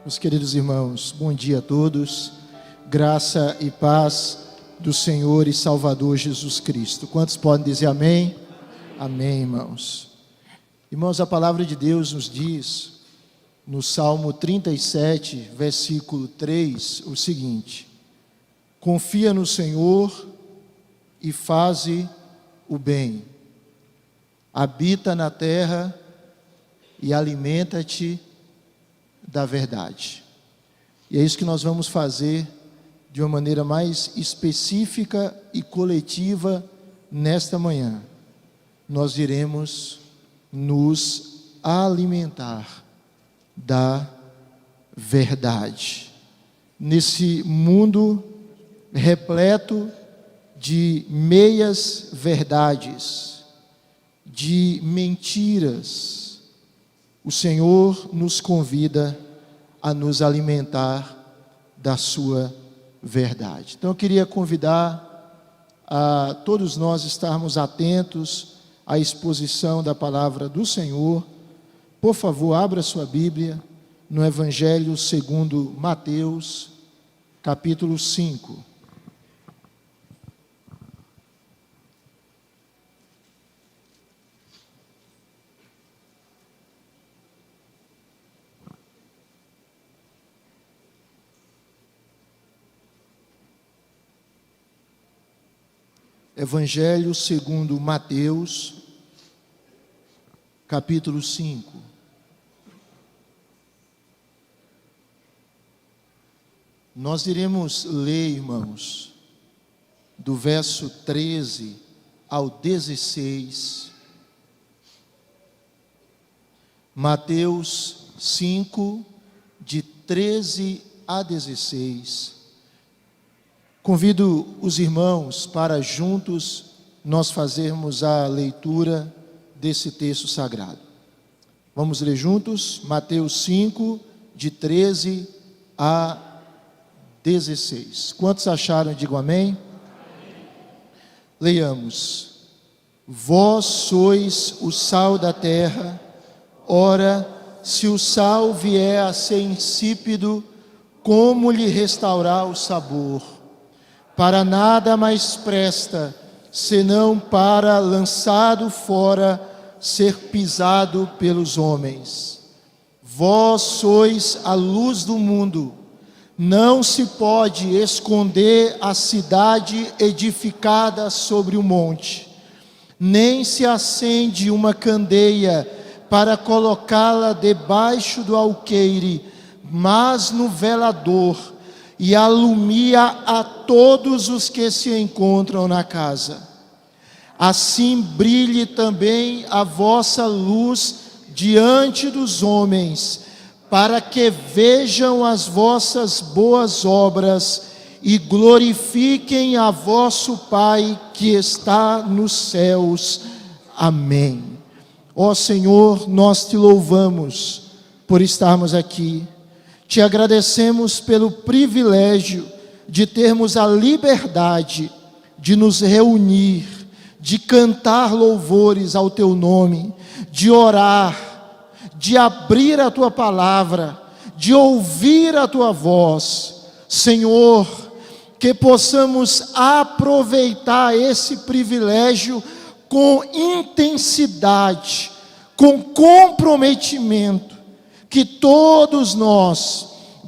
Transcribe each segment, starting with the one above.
Meus queridos irmãos, bom dia a todos, graça e paz do Senhor e Salvador Jesus Cristo. Quantos podem dizer amém? Amém, irmãos. Irmãos, a palavra de Deus nos diz, no Salmo 37, versículo 3, o seguinte: confia no Senhor e faze o bem, habita na terra e alimenta-te da verdade. E é isso que nós vamos fazer de uma maneira mais específica e coletiva nesta manhã. Nós iremos nos alimentar da verdade. Nesse mundo repleto de meias verdades, de mentiras, o Senhor nos convida a nos alimentar da sua verdade. Então eu queria convidar a todos nós estarmos atentos à exposição da palavra do Senhor. Por favor, abra sua Bíblia no Evangelho segundo Mateus, capítulo 5. Evangelho segundo Mateus, capítulo 5. Nós iremos ler, irmãos, do verso 13 ao 16. Mateus 5, de 13 a 16. Convido os irmãos para juntos nós fazermos a leitura desse texto sagrado. Vamos ler juntos? Mateus 5, de 13 a 16. Quantos acharam? Digam amém. Leiamos. Vós sois o sal da terra. Ora, se o sal vier a ser insípido, como lhe restaurar o sabor? Para nada mais presta, senão para, lançado fora, ser pisado pelos homens. Vós sois a luz do mundo. Não se pode esconder a cidade edificada sobre o monte, nem se acende uma candeia para colocá-la debaixo do alqueire, mas no velador, e alumia a todos os que se encontram na casa. Assim brilhe também a vossa luz diante dos homens, para que vejam as vossas boas obras e glorifiquem a vosso Pai que está nos céus. Amém. Ó Senhor, nós te louvamos por estarmos aqui. Te agradecemos pelo privilégio de termos a liberdade de nos reunir, de cantar louvores ao Teu nome, de orar, de abrir a Tua palavra, de ouvir a Tua voz. Senhor, que possamos aproveitar esse privilégio com intensidade, com comprometimento, que todos nós,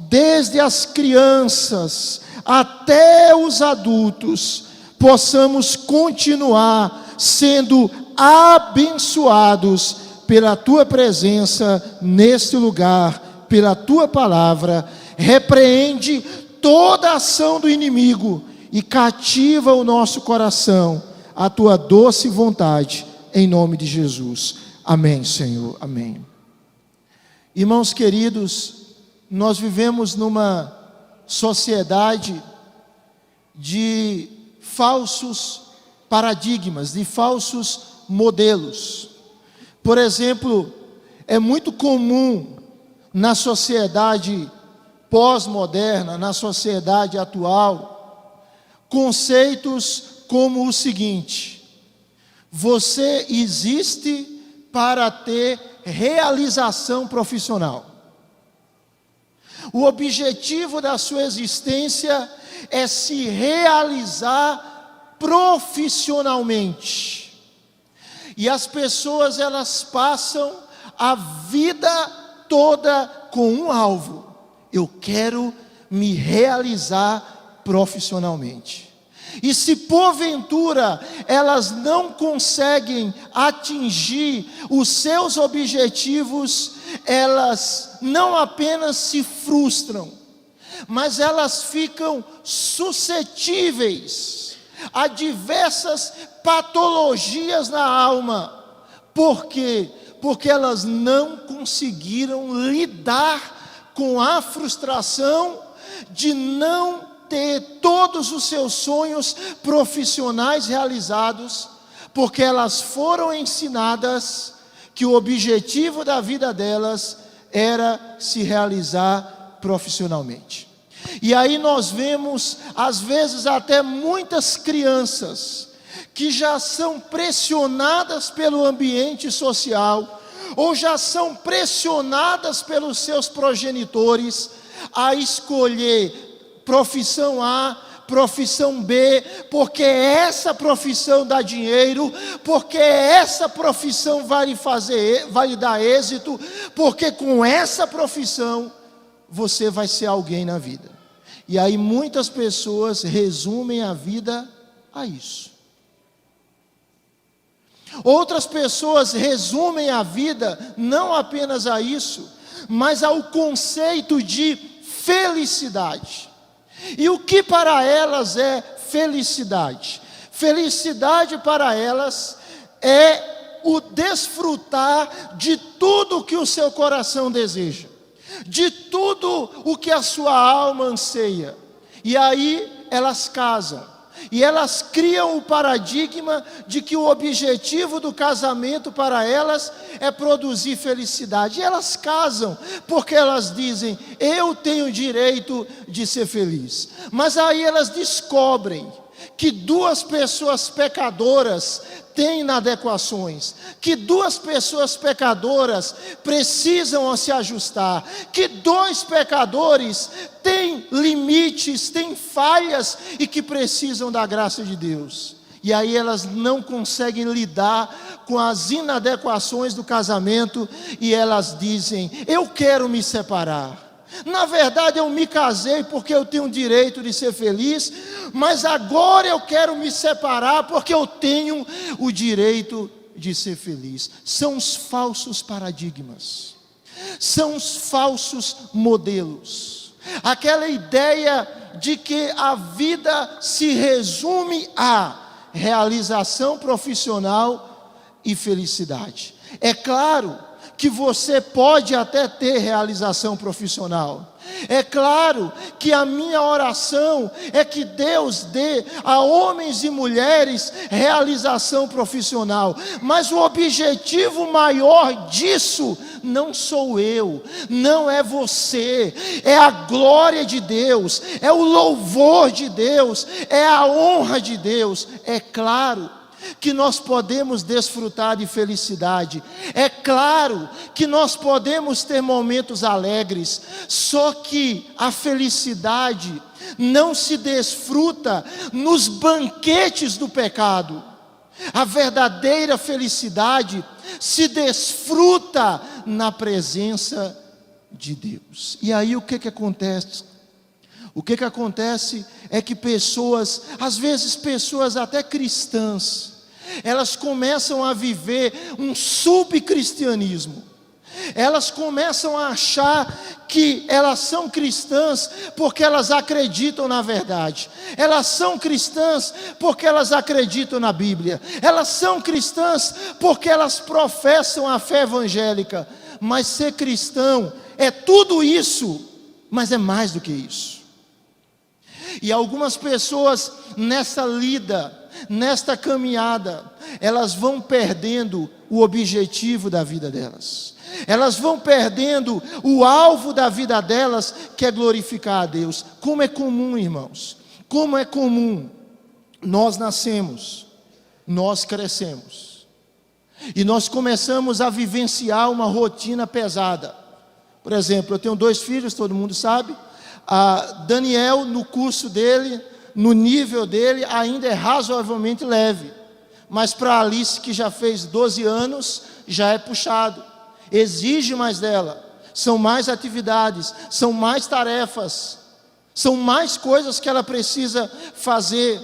desde as crianças até os adultos, possamos continuar sendo abençoados pela Tua presença neste lugar, pela Tua palavra. Repreende toda a ação do inimigo e cativa o nosso coração à Tua doce vontade, em nome de Jesus. Amém, Senhor. Amém. Irmãos queridos, nós vivemos numa sociedade de falsos paradigmas, de falsos modelos. Por exemplo, é muito comum na sociedade pós-moderna, na sociedade atual, conceitos como o seguinte: você existe para ter realização profissional. O objetivo da sua existência é se realizar profissionalmente. E as pessoas, elas passam a vida toda com um alvo: eu quero me realizar profissionalmente. E se porventura elas não conseguem atingir os seus objetivos, elas não apenas se frustram, mas elas ficam suscetíveis a diversas patologias na alma. Por quê? Porque elas não conseguiram lidar com a frustração de não ter todos os seus sonhos profissionais realizados, porque elas foram ensinadas que o objetivo da vida delas era se realizar profissionalmente. E aí nós vemos, às vezes, até muitas crianças que já são pressionadas pelo ambiente social, ou já são pressionadas pelos seus progenitores a escolher profissão A, profissão B, porque essa profissão dá dinheiro, porque essa profissão vai lhe dar êxito, porque com essa profissão você vai ser alguém na vida. E aí muitas pessoas resumem a vida a isso. Outras pessoas resumem a vida não apenas a isso, mas ao conceito de felicidade. E o que para elas é felicidade? Felicidade para elas é o desfrutar de tudo o que o seu coração deseja, de tudo o que a sua alma anseia. E aí elas casam. E elas criam o paradigma de que o objetivo do casamento para elas é produzir felicidade. E elas casam porque elas dizem: eu tenho direito de ser feliz. Mas aí elas descobrem que duas pessoas pecadoras têm inadequações, que duas pessoas pecadoras precisam se ajustar, que dois pecadores têm limites, têm falhas e que precisam da graça de Deus. E aí elas não conseguem lidar com as inadequações do casamento e elas dizem: eu quero me separar. Na verdade eu me casei porque eu tenho o direito de ser feliz, mas agora eu quero me separar porque eu tenho o direito de ser feliz. São os falsos paradigmas, são os falsos modelos, aquela ideia de que a vida se resume a realização profissional e felicidade. É claro que você pode até ter realização profissional. É claro que a minha oração é que Deus dê a homens e mulheres realização profissional. Mas o objetivo maior disso não sou eu, não é você, é a glória de Deus, é o louvor de Deus, é a honra de Deus. É claro que nós podemos desfrutar de felicidade, é claro que nós podemos ter momentos alegres, só que a felicidade não se desfruta nos banquetes do pecado. A verdadeira felicidade se desfruta na presença de Deus. E aí o que acontece? O que acontece é que pessoas, às vezes pessoas até cristãs, elas começam a viver um subcristianismo. Elas começam a achar que elas são cristãs porque elas acreditam na verdade. Elas são cristãs porque elas acreditam na Bíblia. Elas são cristãs porque elas professam a fé evangélica. Mas ser cristão é tudo isso, mas é mais do que isso. E algumas pessoas nessa nesta caminhada, elas vão perdendo o objetivo da vida delas. Elas vão perdendo o alvo da vida delas, que é glorificar a Deus. Como é comum, irmãos, como é comum. Nós nascemos, nós crescemos, e nós começamos a vivenciar uma rotina pesada. Por exemplo, eu tenho 2 filhos, todo mundo sabe. Daniel, no curso dele, no nível dele, ainda é razoavelmente leve. Mas para Alice, que já fez 12 anos, já é puxado. Exige mais dela. São mais atividades, são mais tarefas, são mais coisas que ela precisa fazer.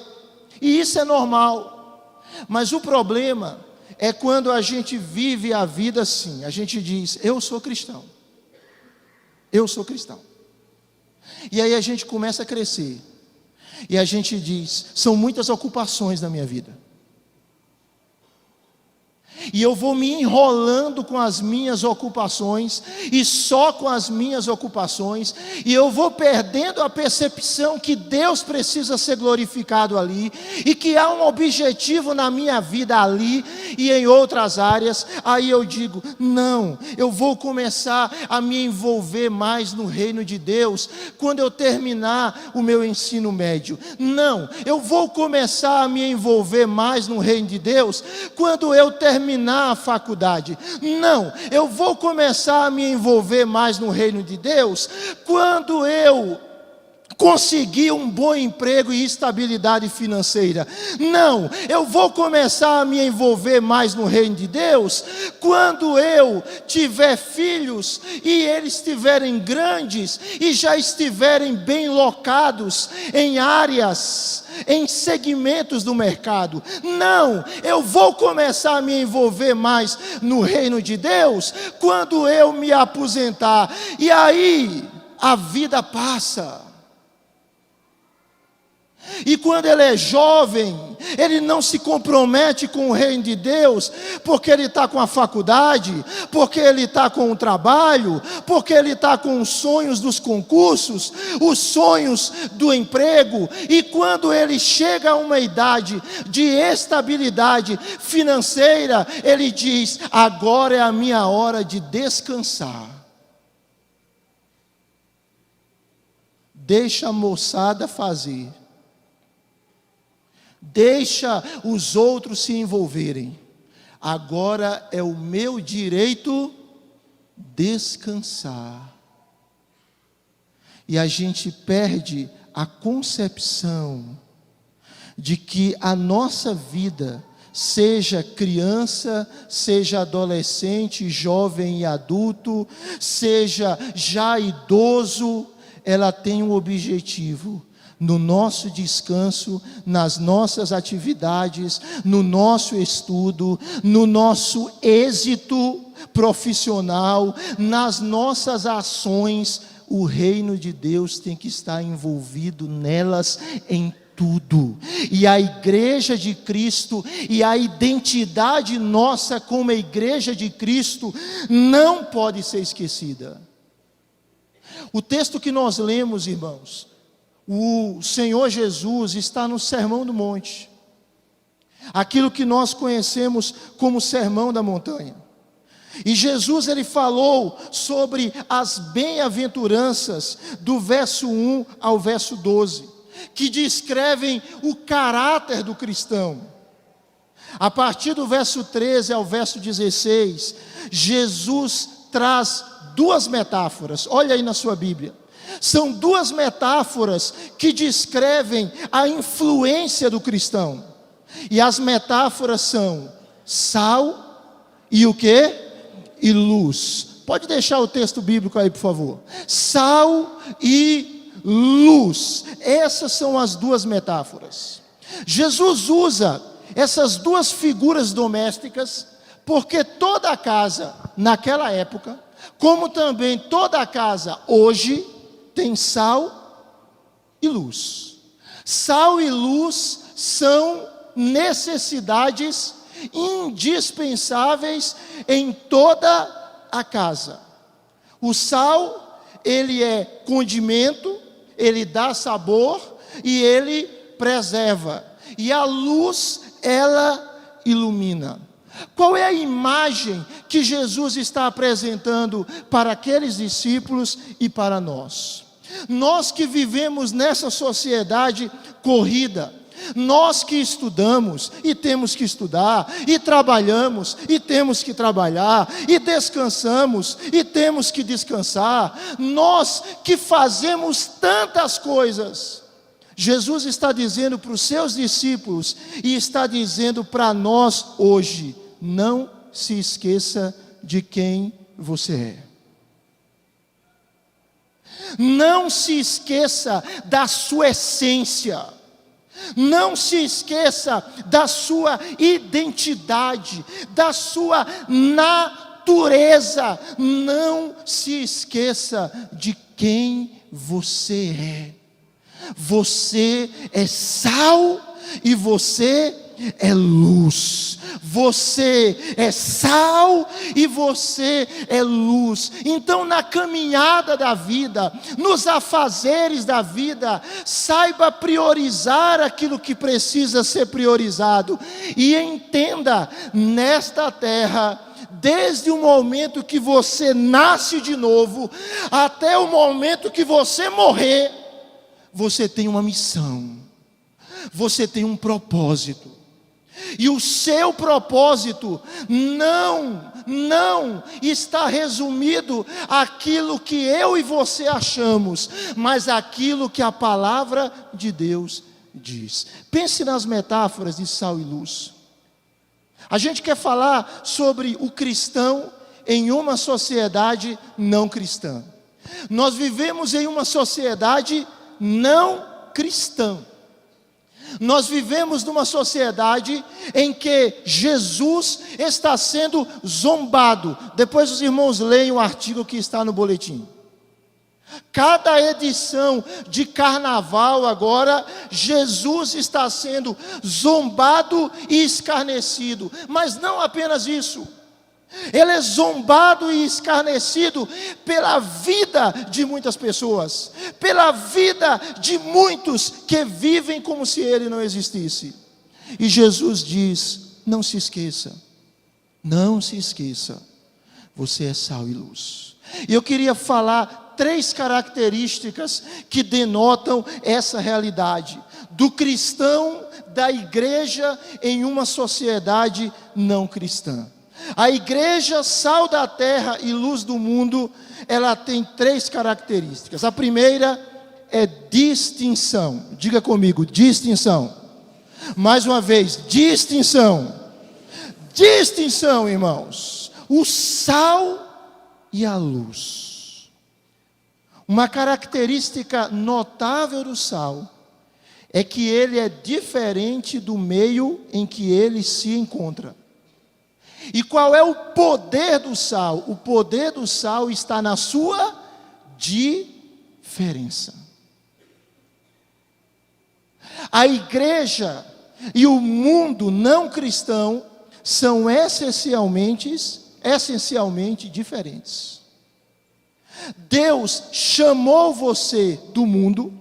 E isso é normal. Mas o problema é quando a gente vive a vida assim. A gente diz, eu sou cristão. Eu sou cristão. E aí a gente começa a crescer. E a gente diz, são muitas ocupações na minha vida. E eu vou me enrolando com as minhas ocupações, e só com as minhas ocupações, e eu vou perdendo a percepção que Deus precisa ser glorificado ali, e que há um objetivo na minha vida ali, e em outras áreas. Aí eu digo, não, eu vou começar a me envolver mais no reino de Deus, quando eu terminar o meu ensino médio. Não, eu vou começar a me envolver mais no reino de Deus, quando eu terminar a faculdade. Não, eu vou começar a me envolver mais no reino de Deus quando eu conseguir um bom emprego e estabilidade financeira. Não, eu vou começar a me envolver mais no reino de Deus quando eu tiver filhos e eles estiverem grandes e já estiverem bem locados em áreas, em segmentos do mercado. Não, eu vou começar a me envolver mais no reino de Deus quando eu me aposentar. E aí a vida passa. E quando ele é jovem, ele não se compromete com o reino de Deus, porque ele está com a faculdade, porque ele está com o trabalho, porque ele está com os sonhos dos concursos, os sonhos do emprego. E quando ele chega a uma idade de estabilidade financeira, ele diz, agora é a minha hora de descansar. Deixa a moçada fazer. Deixa os outros se envolverem. Agora é o meu direito descansar. E a gente perde a concepção de que a nossa vida, seja criança, seja adolescente, jovem e adulto, seja já idoso, ela tem um objetivo. No nosso descanso, nas nossas atividades, no nosso estudo, no nosso êxito profissional, nas nossas ações, o reino de Deus tem que estar envolvido nelas em tudo. E a igreja de Cristo e a identidade nossa como igreja de Cristo não pode ser esquecida. O texto que nós lemos, irmãos, o Senhor Jesus está no Sermão do Monte, aquilo que nós conhecemos como Sermão da Montanha. E Jesus, ele falou sobre as bem-aventuranças do verso 1 ao verso 12, que descrevem o caráter do cristão. A partir do verso 13 ao verso 16, Jesus traz 2 metáforas. Olha aí na sua Bíblia. São 2 metáforas que descrevem a influência do cristão. E as metáforas são sal e o quê? E luz. Pode deixar o texto bíblico aí, por favor. Sal e luz. Essas são as 2 metáforas. Jesus usa essas 2 figuras domésticas, porque toda a casa, naquela época, como também toda a casa hoje, tem sal e luz. Sal e luz são necessidades indispensáveis em toda a casa. O sal, ele é condimento, ele dá sabor e ele preserva. E a luz, ela ilumina. Qual é a imagem que Jesus está apresentando para aqueles discípulos e para nós? Nós que vivemos nessa sociedade corrida, Nós que estudamos e temos que estudar, e trabalhamos e temos que trabalhar, e descansamos e temos que descansar, nós que fazemos tantas coisas, Jesus está dizendo para os seus discípulos e está dizendo para nós hoje: não se esqueça de quem você é. Não se esqueça da sua essência. Não se esqueça da sua identidade, da sua natureza. Não se esqueça de quem você é. Você é sal e você é luz. Você é sal e você é luz. Então, na caminhada da vida, nos afazeres da vida, saiba priorizar aquilo que precisa ser priorizado. E entenda, nesta terra, desde o momento que você nasce de novo, até o momento que você morrer, você tem uma missão, você tem um propósito. E o seu propósito não está resumido àquilo que eu e você achamos, mas àquilo que a palavra de Deus diz. Pense nas metáforas de sal e luz. A gente quer falar sobre o cristão em uma sociedade não cristã. Nós vivemos em uma sociedade não cristã. Nós vivemos numa sociedade em que Jesus está sendo zombado. Depois os irmãos leem o artigo que está no boletim. Cada edição de carnaval agora, Jesus está sendo zombado e escarnecido. Mas não apenas isso. Ele é zombado e escarnecido pela vida de muitas pessoas, pela vida de muitos que vivem como se ele não existisse. E Jesus diz: não se esqueça, você é sal e luz. E eu queria falar 3 características que denotam essa realidade do cristão, da igreja em uma sociedade não cristã. A igreja, sal da terra e luz do mundo, ela tem 3 características. A primeira é distinção. Diga comigo, distinção. Mais uma vez, distinção. Distinção, irmãos. O sal e a luz. Uma característica notável do sal é que ele é diferente do meio em que ele se encontra. E qual é o poder do sal? O poder do sal está na sua diferença. A igreja e o mundo não cristão são essencialmente diferentes. Deus chamou você do mundo,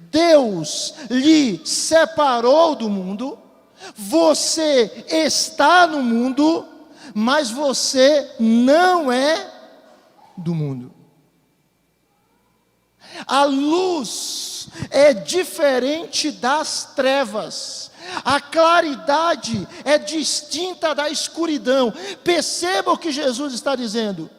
Deus lhe separou do mundo. Você está no mundo, mas você não é do mundo. A luz é diferente das trevas. A claridade é distinta da escuridão. Perceba o que Jesus está dizendo.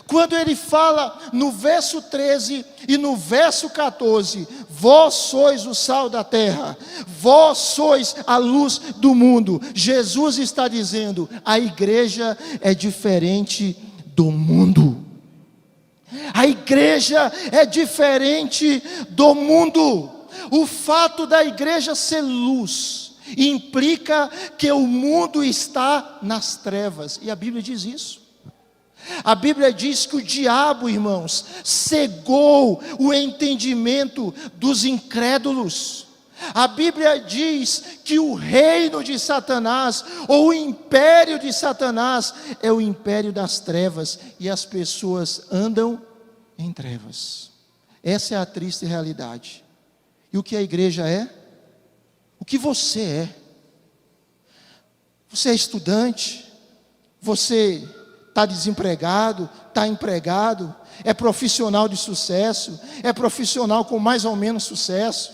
Quando ele fala no verso 13 e no verso 14, vós sois o sal da terra, vós sois a luz do mundo. Jesus está dizendo, a igreja é diferente do mundo. A igreja é diferente do mundo. O fato da igreja ser luz implica que o mundo está nas trevas, e a Bíblia diz isso. A Bíblia diz que o diabo, irmãos, cegou o entendimento dos incrédulos. A Bíblia diz que o reino de Satanás, ou o império de Satanás, é o império das trevas, e as pessoas andam em trevas. Essa é a triste realidade. E o que a igreja é? O que você é? Você é estudante? Você está desempregado, está empregado, é profissional de sucesso, é profissional com mais ou menos sucesso,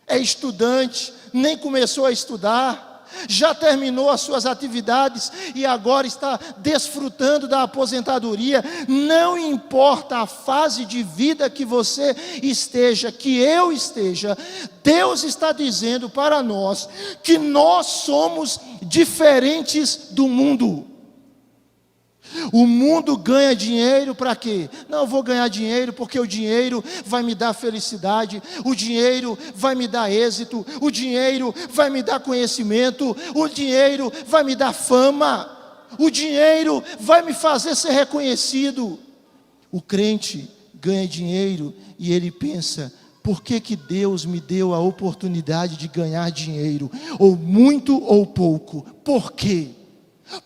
é estudante, nem começou a estudar, já terminou as suas atividades e agora está desfrutando da aposentadoria. Não importa a fase de vida que você esteja, que eu esteja, Deus está dizendo para nós que nós somos diferentes do mundo. O mundo ganha dinheiro para quê? Não, eu vou ganhar dinheiro porque o dinheiro vai me dar felicidade, o dinheiro vai me dar êxito, o dinheiro vai me dar conhecimento, o dinheiro vai me dar fama, o dinheiro vai me fazer ser reconhecido. O crente ganha dinheiro e ele pensa: por que Deus me deu a oportunidade de ganhar dinheiro? Ou muito ou pouco. Por quê?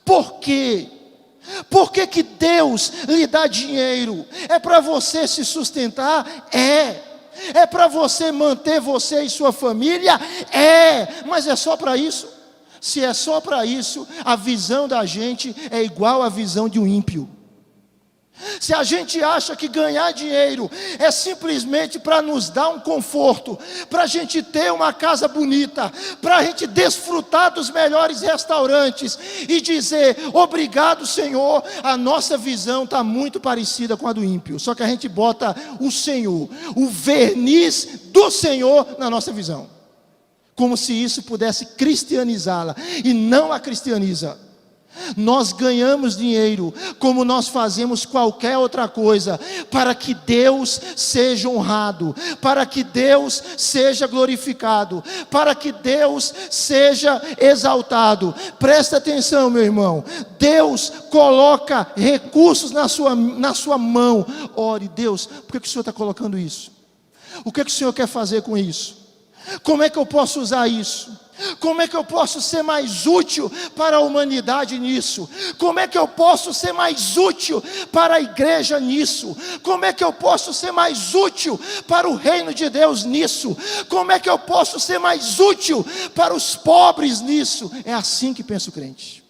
Por quê? Por que Deus lhe dá dinheiro? É para você se sustentar? É para você manter você e sua família? Mas é só para isso? Se é só para isso, a visão da gente é igual à visão de um ímpio. Se a gente acha que ganhar dinheiro é simplesmente para nos dar um conforto, para a gente ter uma casa bonita, para a gente desfrutar dos melhores restaurantes e dizer obrigado, Senhor, a nossa visão está muito parecida com a do ímpio. Só que a gente bota o Senhor, o verniz do Senhor na nossa visão, como se isso pudesse cristianizá-la, e não a cristianiza. Nós ganhamos dinheiro, como nós fazemos qualquer outra coisa, para que Deus seja honrado, para que Deus seja glorificado, para que Deus seja exaltado. Presta atenção, meu irmão, Deus coloca recursos na sua mão. Ore: Deus, por que o Senhor está colocando isso? O que o Senhor quer fazer com isso? Como é que eu posso usar isso? Como é que eu posso ser mais útil para a humanidade nisso? Como é que eu posso ser mais útil para a igreja nisso? Como é que eu posso ser mais útil para o reino de Deus nisso? Como é que eu posso ser mais útil para os pobres nisso? É assim que pensa o crente.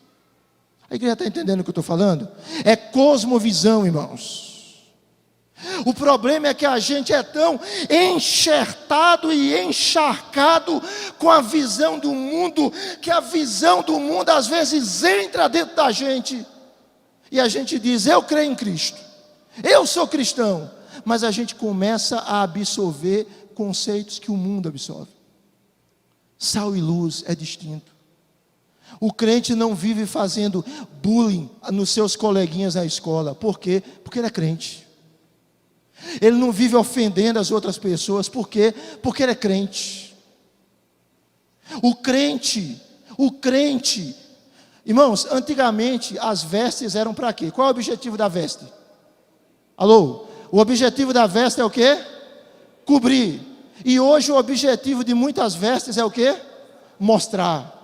A igreja está entendendo o que eu estou falando? É cosmovisão, irmãos. O problema é que a gente é tão enxertado e encharcado com a visão do mundo, que a visão do mundo às vezes entra dentro da gente, e a gente diz: eu creio em Cristo, eu sou cristão, mas a gente começa a absorver conceitos que o mundo absorve. Sal e luz é distinto. O crente não vive fazendo bullying nos seus coleguinhas na escola. Por quê? Porque ele é crente. Ele não vive ofendendo as outras pessoas. Por quê? Porque ele é crente. O crente, irmãos, antigamente as vestes eram para quê? Qual é o objetivo da veste? Alô? O objetivo da veste é o quê? Cobrir. E hoje o objetivo de muitas vestes é o quê? Mostrar.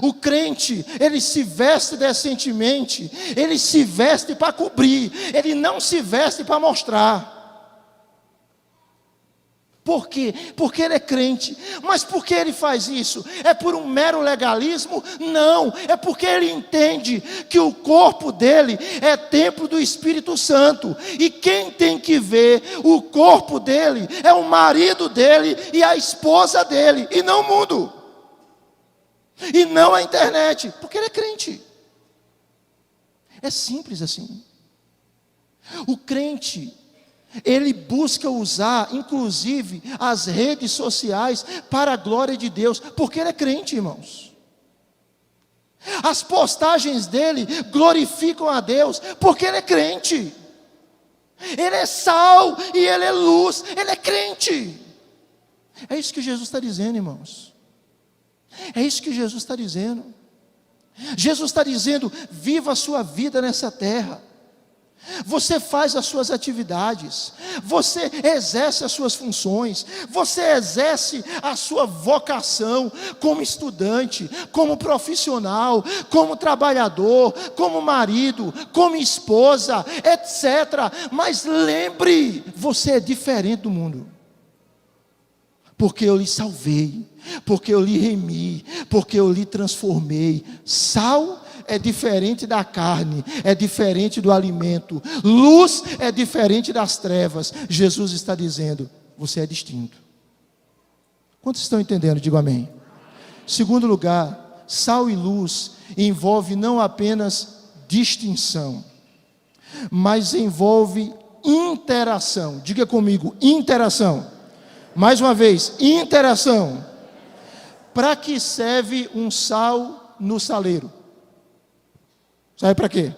O crente, ele se veste decentemente, ele se veste para cobrir, ele não se veste para mostrar. Por quê? Porque ele é crente. Mas por que ele faz isso? É por um mero legalismo? Não, é porque ele entende que o corpo dele é templo do Espírito Santo, e quem tem que ver o corpo dele é o marido dele e a esposa dele, e não o mundo. E não a internet, porque ele é crente. É simples assim. O crente, ele busca usar, inclusive, as redes sociais para a glória de Deus, porque ele é crente, irmãos. As postagens dele glorificam a Deus, porque ele é crente. Ele é sal e ele é luz, ele é crente. É isso que Jesus está dizendo, irmãos. É isso que Jesus está dizendo. Jesus está dizendo: viva a sua vida nessa terra. Você faz as suas atividades, você exerce as suas funções, você exerce a sua vocação como estudante, como profissional, como trabalhador, como marido, como esposa, etc. Mas lembre, você é diferente do mundo. Porque eu lhe salvei, porque eu lhe remi, porque eu lhe transformei. Sal é diferente da carne, é diferente do alimento. Luz é diferente das trevas. Jesus está dizendo: você é distinto. Quantos estão entendendo? Digo amém. Segundo lugar, sal e luz envolve não apenas distinção, mas envolve interação. Diga comigo, interação. Mais uma vez, interação. Para que serve um sal no saleiro? Serve para quê?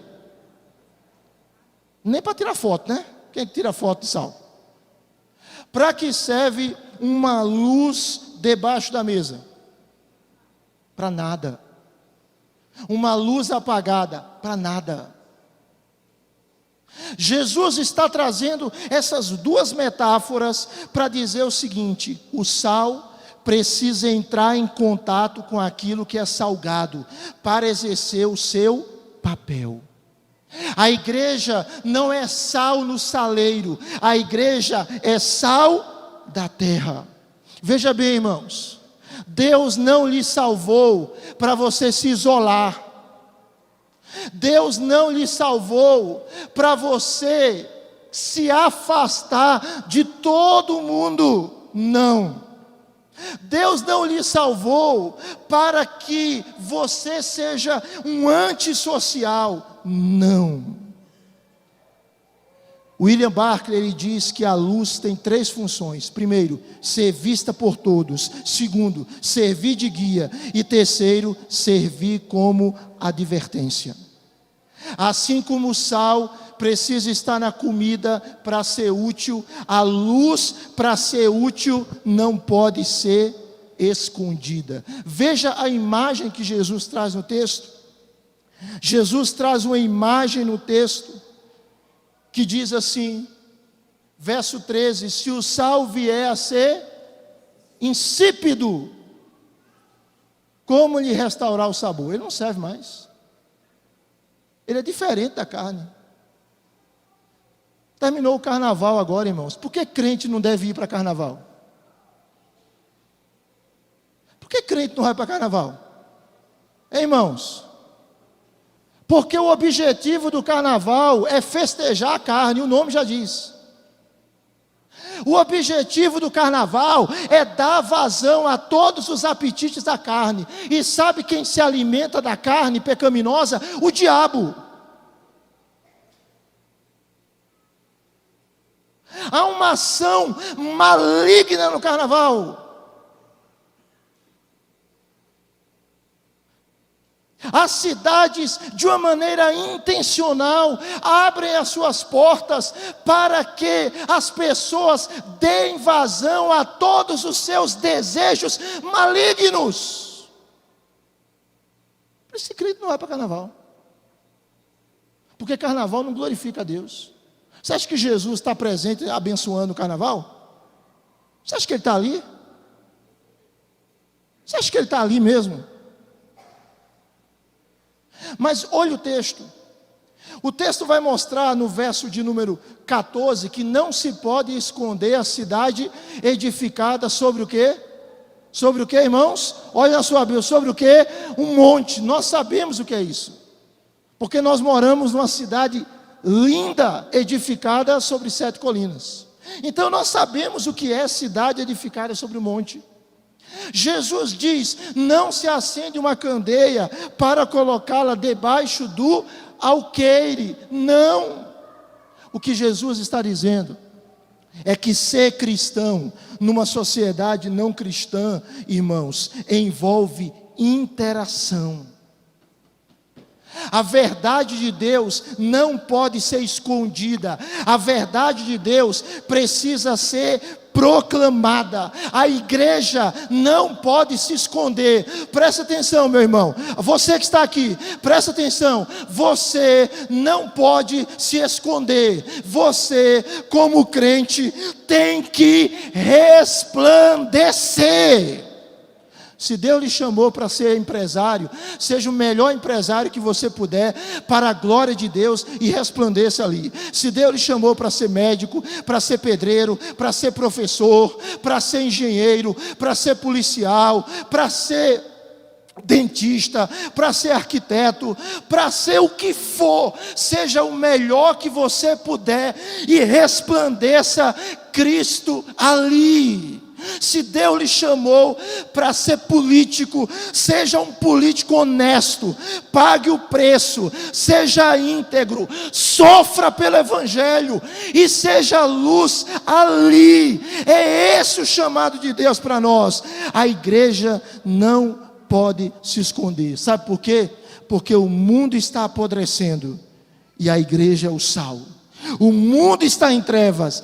Nem para tirar foto, né? Quem tira foto de sal? Para que serve uma luz debaixo da mesa? Para nada. Uma luz apagada? Para nada. Jesus está trazendo essas duas metáforas para dizer o seguinte: o sal precisa entrar em contato com aquilo que é salgado para exercer o seu papel. A igreja não é sal no saleiro, a igreja é sal da terra. Veja bem, irmãos, Deus não lhe salvou para você se isolar. Deus não lhe salvou para você se afastar de todo mundo. Não. Deus não lhe salvou para que você seja um antissocial. Não. William Barclay, ele diz que a luz tem 3 funções. Primeiro, ser vista por todos. Segundo, servir de guia. E terceiro, servir como advertência. Assim como o sal precisa estar na comida para ser útil, a luz para ser útil não pode ser escondida. Veja a imagem que Jesus traz no texto. Jesus traz uma imagem no texto que diz assim, verso 13: se o sal vier a ser insípido, como lhe restaurar o sabor? Ele não serve mais. Ele é diferente da carne. Terminou o carnaval agora, irmãos. Por que crente não deve ir para carnaval? Por que crente não vai para carnaval? Hein, irmãos? Porque o objetivo do carnaval é festejar a carne, o nome já diz. O objetivo do carnaval é dar vazão a todos os apetites da carne. E sabe quem se alimenta da carne pecaminosa? O diabo. Há uma ação maligna no carnaval. As cidades, de uma maneira intencional, abrem as suas portas para que as pessoas deem vazão a todos os seus desejos malignos. Por isso que crente não vai para carnaval. Porque carnaval não glorifica a Deus. Você acha que Jesus está presente abençoando o carnaval? Você acha que ele está ali? Você acha que ele está ali mesmo? Mas olha o texto. O texto vai mostrar no verso de número 14 que não se pode esconder a cidade edificada sobre o quê? Sobre o quê, irmãos? Olha na sua Bíblia, sobre o quê? Um monte. Nós sabemos o que é isso. Porque nós moramos numa cidade linda, edificada sobre 7 colinas. Então nós sabemos o que é cidade edificada sobre um monte. Jesus diz: não se acende uma candeia para colocá-la debaixo do alqueire. Não. O que Jesus está dizendo é que ser cristão numa sociedade não cristã, irmãos, envolve interação. A verdade de Deus não pode ser escondida. A verdade de Deus precisa ser proclamada. A igreja não pode se esconder. Presta atenção, meu irmão. Você que está aqui, presta atenção. Você não pode se esconder. Você, como crente, tem que resplandecer. Se Deus lhe chamou para ser empresário, seja o melhor empresário que você puder, para a glória de Deus, e resplandeça ali. Se Deus lhe chamou para ser médico, para ser pedreiro, para ser professor, para ser engenheiro, para ser policial, para ser dentista, para ser arquiteto, para ser o que for, seja o melhor que você puder e resplandeça Cristo ali. Se Deus lhe chamou para ser político, seja um político honesto, pague o preço, seja íntegro, sofra pelo Evangelho e seja luz ali. É esse o chamado de Deus para nós. A igreja não pode se esconder. Sabe por quê? Porque o mundo está apodrecendo e a igreja é o sal. O mundo está em trevas,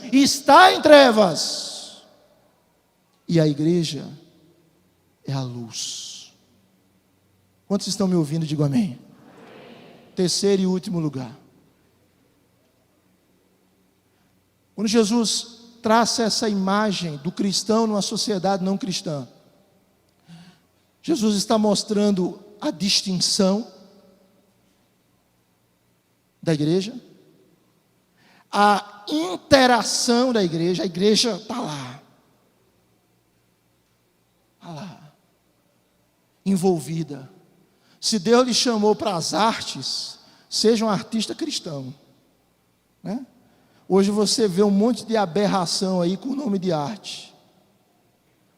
e a igreja é a luz. Quantos estão me ouvindo? Digo amém. Terceiro e último lugar. Quando Jesus traça essa imagem do cristão numa sociedade não cristã, Jesus está mostrando a distinção da igreja, a interação da igreja. A igreja está lá, envolvida. Se Deus lhe chamou para as artes, seja um artista cristão, né? Hoje você vê um monte de aberração aí com o nome de arte,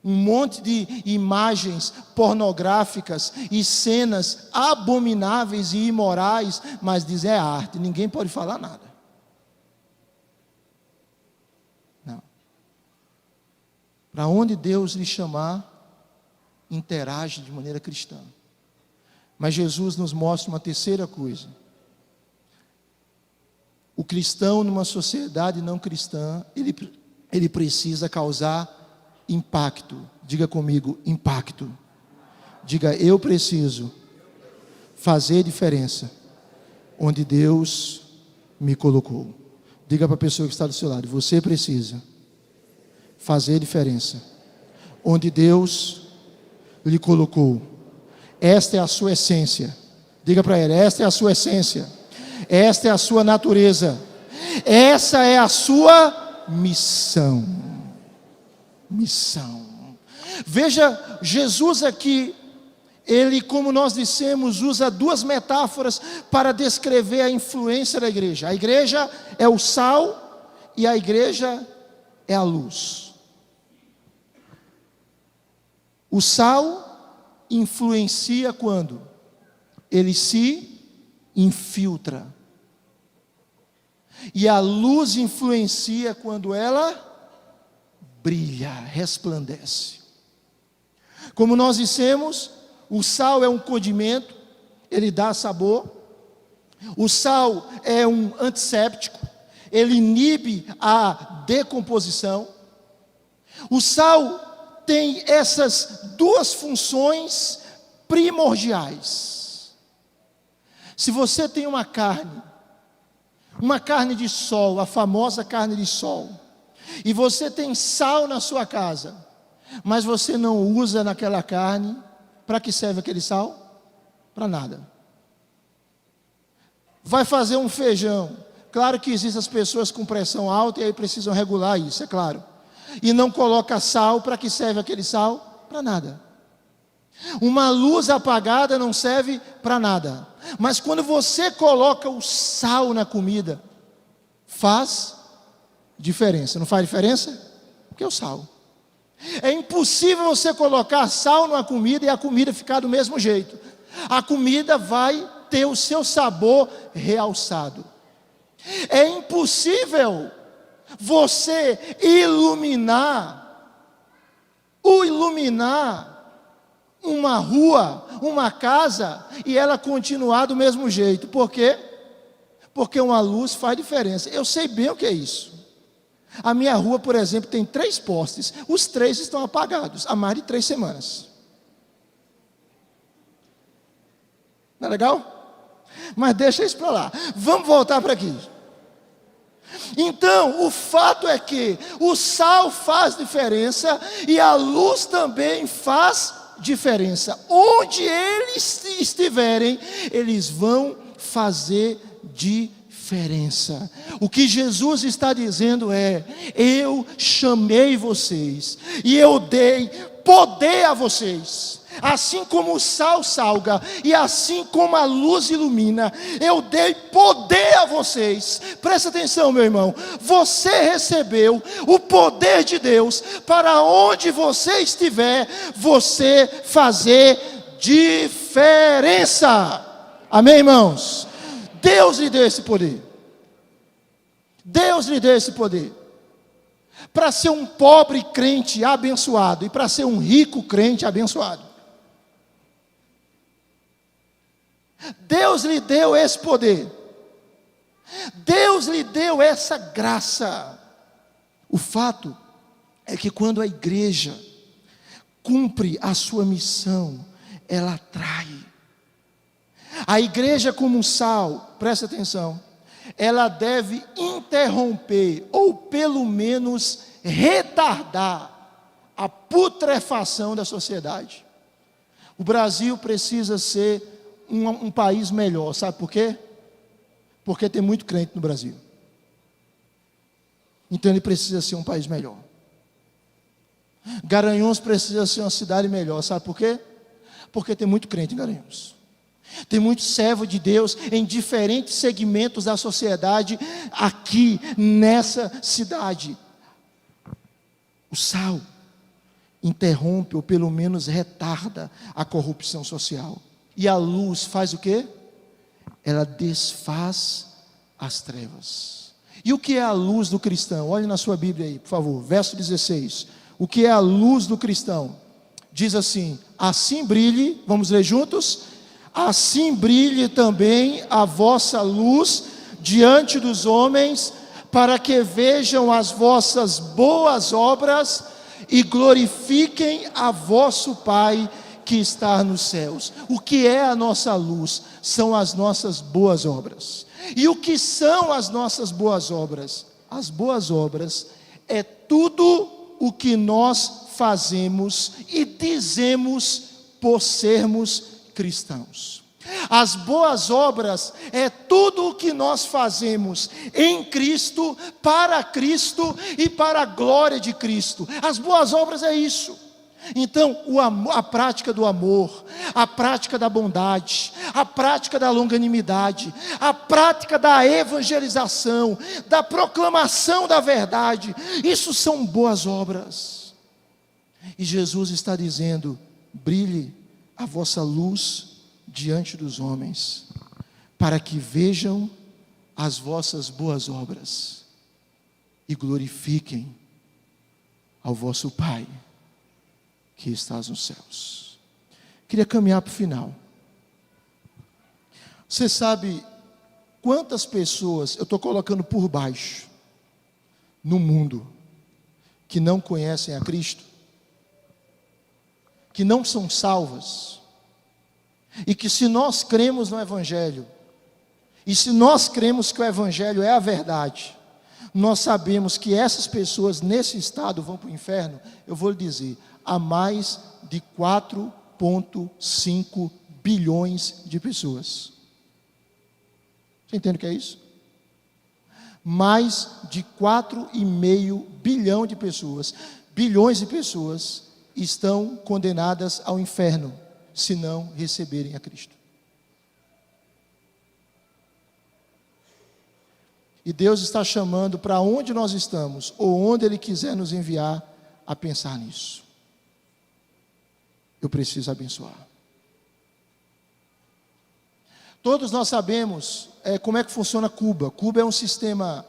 um monte de imagens pornográficas e cenas abomináveis e imorais, mas diz é arte, ninguém pode falar nada. Não. Para onde Deus lhe chamar, interage de maneira cristã. Mas Jesus nos mostra uma terceira coisa. O cristão numa sociedade não cristã, ele precisa causar impacto. Diga comigo, impacto. Diga, eu preciso fazer diferença onde Deus me colocou. Diga para a pessoa que está do seu lado, você precisa fazer diferença onde Deus lhe colocou. Esta é a sua essência. Diga para ele, esta é a sua essência. Esta é a sua natureza. Essa é a sua missão. Missão. Veja, Jesus aqui, ele, como nós dissemos, usa duas metáforas para descrever a influência da igreja. A igreja é o sal e a igreja é a luz. O sal influencia quando ele se infiltra. E a luz influencia quando ela brilha, resplandece. Como nós dissemos, o sal é um condimento, ele dá sabor. O sal é um antisséptico, ele inibe a decomposição. O sal tem essas duas funções primordiais. Se você tem uma carne de sol, a famosa carne de sol, e você tem sal na sua casa, mas você não usa naquela carne, para que serve aquele sal? Para nada. Vai fazer um feijão, claro que existem as pessoas com pressão alta e aí precisam regular isso, é claro. E não coloca sal, para que serve aquele sal? Para nada. Uma luz apagada não serve para nada. Mas quando você coloca o sal na comida, faz diferença. Não faz diferença? Porque é o sal. É impossível você colocar sal numa comida e a comida ficar do mesmo jeito. A comida vai ter o seu sabor realçado. É impossível você iluminar uma rua, uma casa, e ela continuar do mesmo jeito. Por quê? Porque uma luz faz diferença. Eu sei bem o que é isso. A minha rua, por exemplo, tem 3 postes. Os 3 estão apagados há mais de 3 semanas. Não é legal? Mas deixa isso para lá. Vamos voltar para aqui. Então, o fato é que o sal faz diferença e a luz também faz diferença. Onde eles estiverem, eles vão fazer diferença. O que Jesus está dizendo é: eu chamei vocês e eu dei poder a vocês. Assim como o sal salga e assim como a luz ilumina, eu dei poder a vocês. Presta atenção, meu irmão. Você recebeu o poder de Deus para onde você estiver, você fazer diferença. Amém, irmãos? Deus lhe deu esse poder. Deus lhe deu esse poder. Para ser um pobre crente abençoado e para ser um rico crente abençoado. Deus lhe deu esse poder. Deus lhe deu essa graça. O fato é que quando a igreja cumpre a sua missão, ela atrai. A igreja como um sal, presta atenção, ela deve interromper, ou pelo menos retardar, a putrefação da sociedade. O Brasil precisa ser um país melhor, sabe por quê? Porque tem muito crente no Brasil. Então ele precisa ser um país melhor. Garanhuns precisa ser uma cidade melhor, sabe por quê? Porque tem muito crente em Garanhuns. Tem muito servo de Deus em diferentes segmentos da sociedade aqui nessa cidade. O sal interrompe ou pelo menos retarda a corrupção social. E a luz faz o quê? Ela desfaz as trevas. E o que é a luz do cristão? Olhe na sua Bíblia aí, por favor, verso 16. O que é a luz do cristão? Diz assim: assim brilhe, vamos ler juntos? Assim brilhe também a vossa luz diante dos homens, para que vejam as vossas boas obras e glorifiquem a vosso Pai que está nos céus. O que é a nossa luz? São as nossas boas obras. E o que são as nossas boas obras? As boas obras é tudo o que nós fazemos e dizemos por sermos cristãos. As boas obras é tudo o que nós fazemos em Cristo, para Cristo e para a glória de Cristo. As boas obras é isso. Então, a prática do amor, a prática da bondade, a prática da longanimidade, a prática da evangelização, da proclamação da verdade, isso são boas obras. E Jesus está dizendo: brilhe a vossa luz diante dos homens, para que vejam as vossas boas obras e glorifiquem ao vosso Pai que estás nos céus. Queria caminhar para o final. Você sabe quantas pessoas eu estou colocando por baixo no mundo que não conhecem a Cristo, que não são salvas, e que se nós cremos no Evangelho, e se nós cremos que o Evangelho é a verdade, nós sabemos que essas pessoas nesse estado vão para o inferno? Eu vou lhe dizer, há mais de 4,5 bilhões de pessoas. Você entende o que é isso? Mais de 4,5 bilhão de pessoas, bilhões de pessoas estão condenadas ao inferno, se não receberem a Cristo. E Deus está chamando para onde nós estamos, ou onde Ele quiser nos enviar, a pensar nisso. Eu preciso abençoar. Todos nós sabemos como é que funciona Cuba. Cuba é um sistema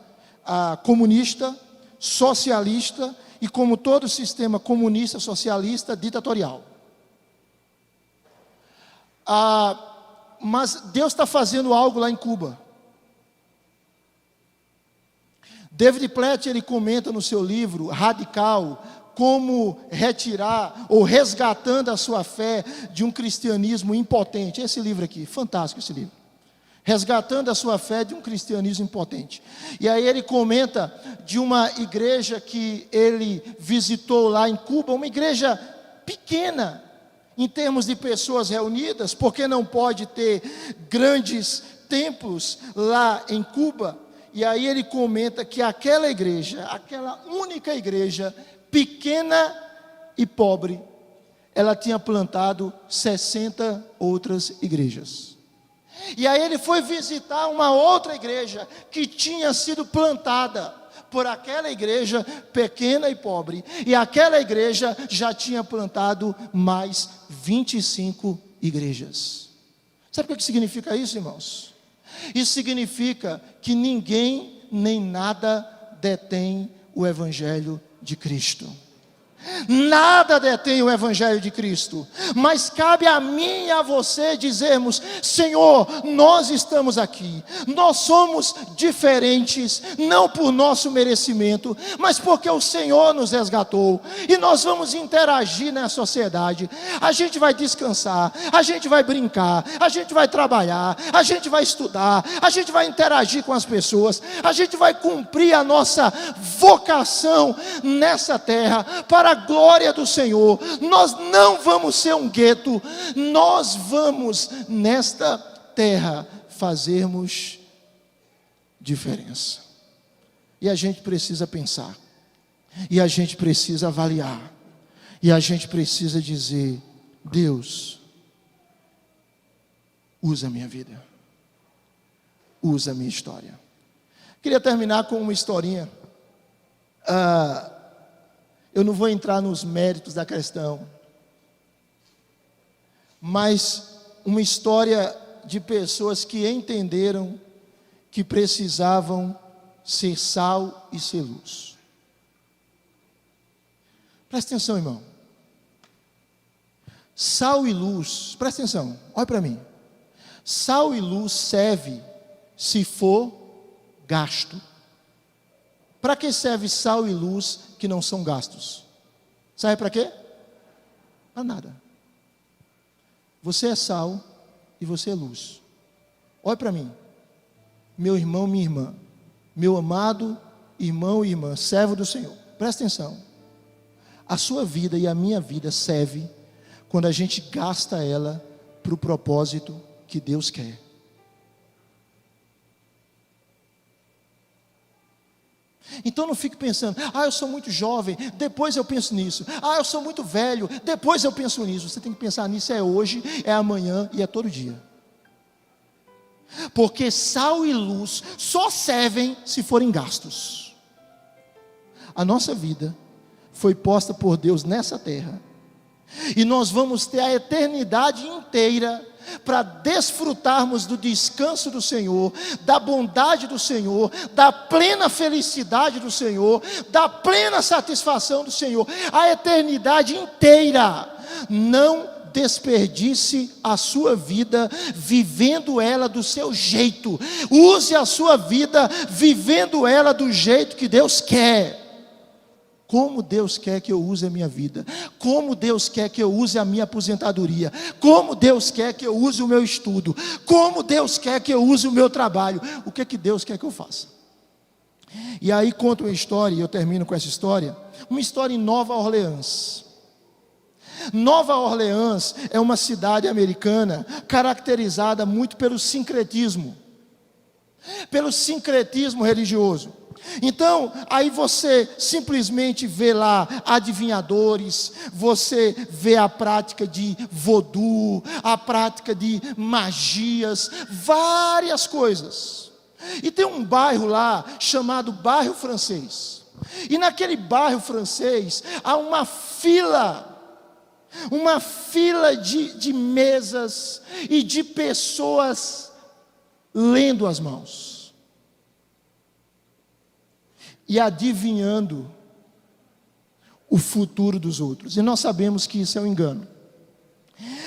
comunista, socialista, e como todo sistema comunista, socialista, ditatorial. Mas Deus está fazendo algo lá em Cuba. David Platt, ele comenta no seu livro Radical, como retirar ou resgatando a sua fé de um cristianismo impotente. Esse livro aqui, fantástico esse livro. Resgatando a sua fé de um cristianismo impotente. E aí ele comenta de uma igreja que ele visitou lá em Cuba, uma igreja pequena, em termos de pessoas reunidas, porque não pode ter grandes templos lá em Cuba. E aí ele comenta que aquela igreja, aquela única igreja, pequena e pobre, ela tinha plantado 60 outras igrejas. E aí ele foi visitar uma outra igreja que tinha sido plantada por aquela igreja pequena e pobre. E aquela igreja já tinha plantado mais 25 igrejas. Sabe o que significa isso, irmãos? Isso significa que ninguém nem nada detém o Evangelho de Cristo. Nada detém o Evangelho de Cristo, mas cabe a mim e a você dizermos: Senhor, nós estamos aqui, nós somos diferentes, não por nosso merecimento, mas porque o Senhor nos resgatou, e nós vamos interagir na sociedade. A gente vai descansar, a gente vai brincar, a gente vai trabalhar, a gente vai estudar, a gente vai interagir com as pessoas, a gente vai cumprir a nossa vocação nessa terra, para a glória do Senhor. Nós não vamos ser um gueto, nós vamos nesta terra fazermos diferença. E a gente precisa pensar, e a gente precisa avaliar, e a gente precisa dizer: Deus, usa a minha vida, usa a minha história. Queria terminar com uma historinha. Eu não vou entrar nos méritos da questão, mas uma história de pessoas que entenderam que precisavam ser sal e ser luz. Presta atenção, irmão. Sal e luz, presta atenção, olha para mim. Sal e luz serve se for gasto. Para que serve sal e luz que não são gastos? Serve para quê? Para nada. Você é sal e você é luz. Olha para mim, meu irmão, minha irmã, meu amado irmão e irmã, servo do Senhor. Presta atenção. A sua vida e a minha vida serve quando a gente gasta ela para o propósito que Deus quer. Então não fique pensando: eu sou muito jovem, depois eu penso nisso. Eu sou muito velho, depois eu penso nisso. Você tem que pensar nisso, é hoje, é amanhã e é todo dia. Porque sal e luz só servem se forem gastos. A nossa vida foi posta por Deus nessa terra, e nós vamos ter a eternidade inteira para desfrutarmos do descanso do Senhor, da bondade do Senhor, da plena felicidade do Senhor, da plena satisfação do Senhor, a eternidade inteira. Não desperdice a sua vida vivendo ela do seu jeito. Use a sua vida vivendo ela do jeito que Deus quer. Como Deus quer que eu use a minha vida, como Deus quer que eu use a minha aposentadoria, como Deus quer que eu use o meu estudo, como Deus quer que eu use o meu trabalho. O que é que Deus quer que eu faça? E aí conta uma história, e eu termino com essa história, uma história em Nova Orleans. Nova Orleans é uma cidade americana caracterizada muito pelo sincretismo religioso. Então, aí você simplesmente vê lá adivinhadores, você vê a prática de voodoo, a prática de magias, várias coisas. E tem um bairro lá chamado Bairro Francês. E naquele bairro francês há uma fila de mesas e de pessoas lendo as mãos e adivinhando o futuro dos outros. E nós sabemos que isso é um engano.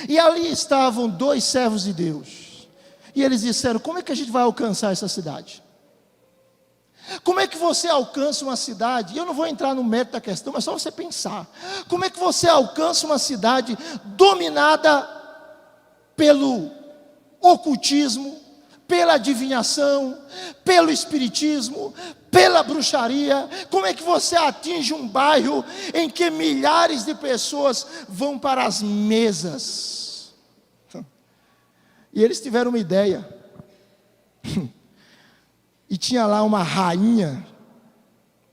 E ali estavam dois servos de Deus, e eles disseram: como é que a gente vai alcançar essa cidade? Como é que você alcança uma cidade? E eu não vou entrar no mérito da questão, mas só você pensar. Como é que você alcança uma cidade dominada pelo ocultismo, pela adivinhação, pelo espiritismo, pela bruxaria? Como é que você atinge um bairro em que milhares de pessoas vão para as mesas? E eles tiveram uma ideia. E tinha lá uma rainha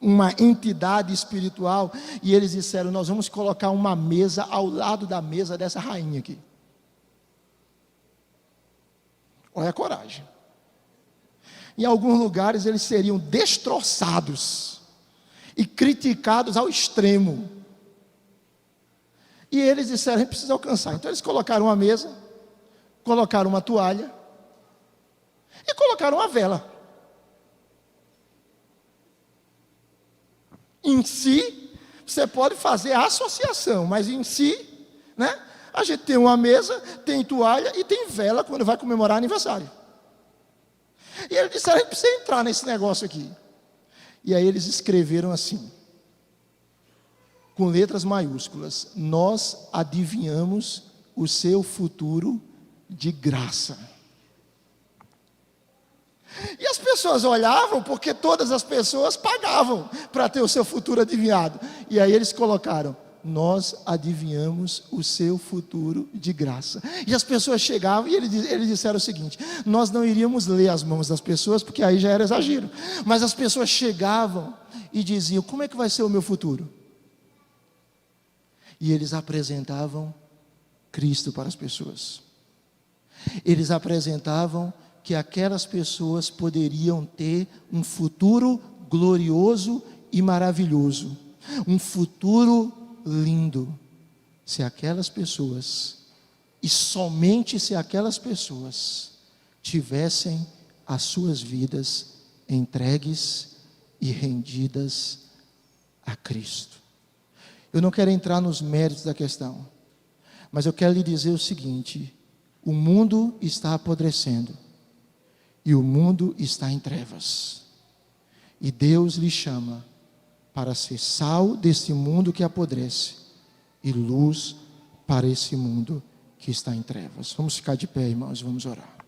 uma entidade espiritual, e eles disseram: nós vamos colocar uma mesa ao lado da mesa dessa rainha aqui. Olha a coragem. Em alguns lugares eles seriam destroçados e criticados ao extremo. E eles disseram: a gente precisa alcançar. Então eles colocaram uma mesa, colocaram uma toalha e colocaram uma vela. Em si, você pode fazer a associação, mas em si, né? A gente tem uma mesa, tem toalha e tem vela quando vai comemorar aniversário. E eles disseram: a gente precisa entrar nesse negócio aqui. E aí eles escreveram assim, com letras maiúsculas: nós adivinhamos o seu futuro de graça. E as pessoas olhavam, porque todas as pessoas pagavam para ter o seu futuro adivinhado. E aí eles colocaram: nós adivinhamos o seu futuro de graça. E as pessoas chegavam e eles disseram o seguinte: nós não iríamos ler as mãos das pessoas, porque aí já era exagero. Mas as pessoas chegavam e diziam: como é que vai ser o meu futuro? E eles apresentavam Cristo para as pessoas. Eles apresentavam que aquelas pessoas poderiam ter um futuro glorioso e maravilhoso, um futuro lindo, se aquelas pessoas, e somente se aquelas pessoas, tivessem as suas vidas entregues e rendidas a Cristo. Eu não quero entrar nos méritos da questão, mas eu quero lhe dizer o seguinte: o mundo está apodrecendo, e o mundo está em trevas, e Deus lhe chama para ser sal desse mundo que apodrece e luz para esse mundo que está em trevas. Vamos ficar de pé, irmãos, vamos orar.